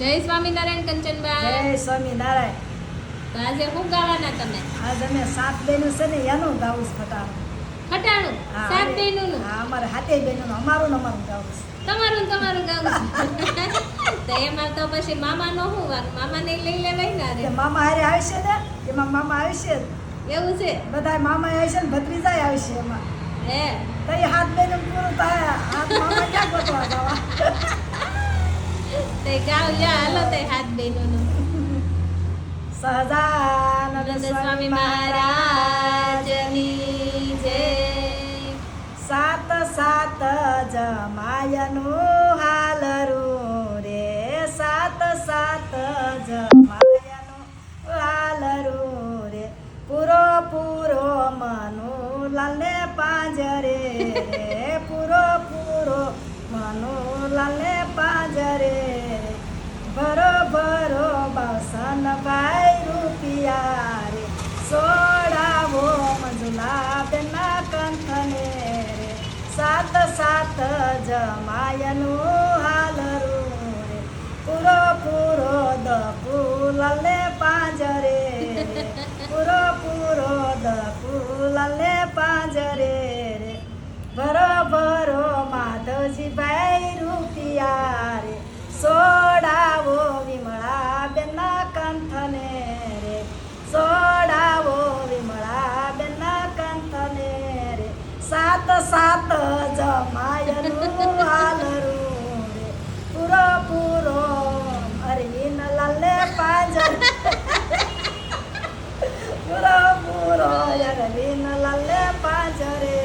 જય સ્વામિનારાયણ કંચનબા. જય સ્વામિનારાયણ. તો આજે શું ગાવાના તમે? આજ અમે 7 બહેનો છે ને એનું ગાવું છે ફટાણું. ફટાણું હા, 7 બહેનોનું. હા, અમારે 7 બહેનોનું અમારું ગાવું છે. તમારું ને તમારું ગાવું છે. તો એમાં તો પછી મામાનો શું વાંક? મામાને લઈ લેવાય ને તે રે. મામા હારે આવશે ને એમાં મામા આવશે એવું છે બધા મામા આવશે ને ભત્રીજાય આવશે એમાં હે તો એ 7 બહેનો પૂરું થાય મામા ક્યાં ગોતવા જવા. તે ગાવ લ્યો હાલો તે 7 બહેનોનું. સહજાનંદ સ્વામી મહારાજની જય. 7 જમાયનું હાલરું રે 7 જમાયનું હાલરું રે પૂરો પૂરો મનુ લાલે પાંજરે રે પૂરો મનુ લાલે પાંજરે ભરો ભરો બાસન ભાઈ રૂપિયા રે સોડાવો મંજુલા બેના કંઠને રે 7 જમાયનું હાલરું રે પૂરો દપુલાલે પાંજરે રે પૂરો દપુલાલે પાંજરે રે ભરો માધવજી ભાઈ રૂપિયા રે સોડાવો વિમળા બેના કંઠને રે સોડાવો વિમળા બેના કંઠને રે 7 જમાયનું હાલરું રે પૂરો અરવિંદ લાલે પાંજર પૂરો અરવિંદ લાલે પાંજરે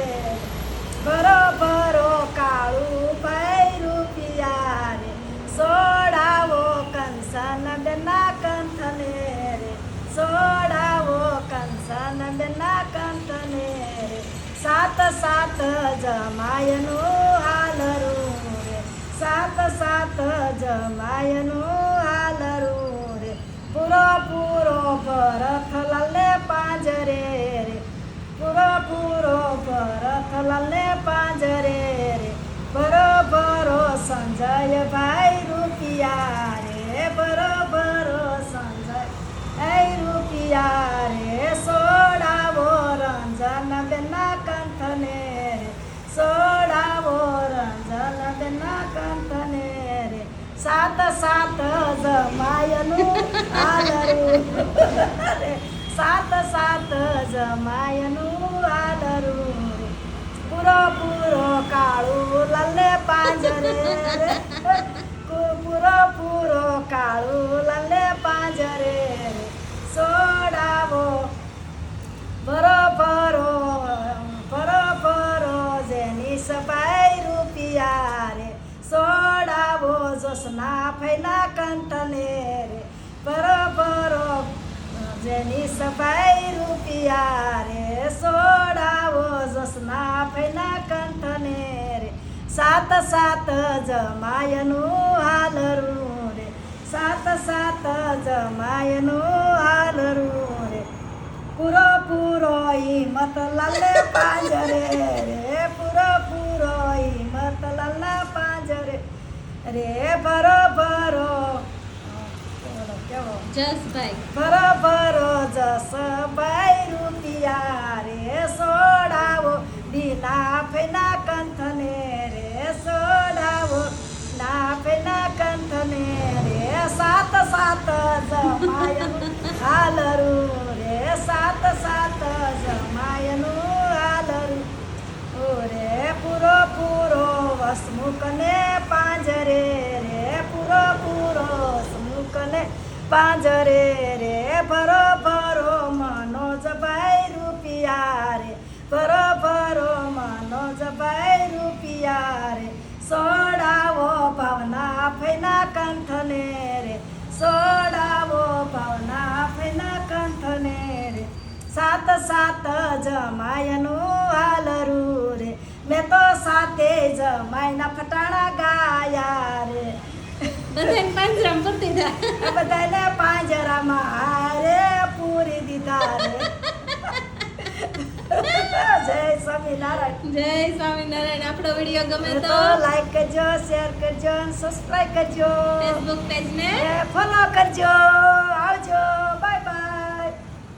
ભરો કાળું ભાઈ રૂપિયા રે સોડાવો કંસન બેના કંઠને રે સોડાવો કંસન બેના કંઠને રે 7 જમાયનું હાલરું રે 7 જમાયનું હાલરું રે પૂરો ભરત લાલે પાંજરે રે પૂરો ભરત લાલે પાંજરે રે ભરો સંજય ભાઈ રૂપિયા રે ભરો સંજય ભાઈ રૂપિયા રે સોડાવો રંજન બેના કંઠને રે સોડાવો રંજન બેના કંઠને રે 7 જમાયનું હાલરું રે 7 જમાયનું હાલરું રે પૂરો કાળું લાલે પાંજરે રે પૂરો કાળું લાલે પાંજરે રે સોડાવો ભરો જેની સપાઈ રૂપિયા રે સોડાવો જોસના ફૈના કંઠને રે ભરો જેની સપાઈ રૂપિયા રે સોડાવો જોસના ફૈના કંઠને રે 7 જમાયનું હાલરું રે 7 જમાયનું હાલરું રે પૂરો હિંમત લાલે પાંજરે રે પૂરો હિંમત લાલે પાંજરે રે ભરો જસભાઈ ભરો જસભાઈ રૂપિયા રે સોડાવો દીના ફેના કંઠને રે સોડાવો ના ફેના કંઠને રે 7 જમાયનું હાલરું રે 7 જમાયનું હાલરું રે પૂરો વસમુકને પાંજરે રે પૂરો વસમુકને પાંજરે રે ભરો મનોજભાઈ રૂપિયા રે ભરો મનોજભાઈ રૂપિયા રે સોડાવો ભાવના ફૈના કંઠને રે સોડાવો ભાવના ફૈના કંઠને રે 7 જમાયનું હાલરું રે મેં તો 7 જમાયના ફટાણા ગાયા રે બધાને પાંજરામાં પૂરતી થાય. બધાને પાંજરામાં હારે પૂરી દીધા રે જય સ્વામિનારાયણ. જય સ્વામિનારાયણ. આપણો વિડીયો ગમે તો તો લાઈક કરજો, શેર કરજો, સબસ્ક્રાઇબ કરજો, ફેસબુક પેજને ફોલો કરજો.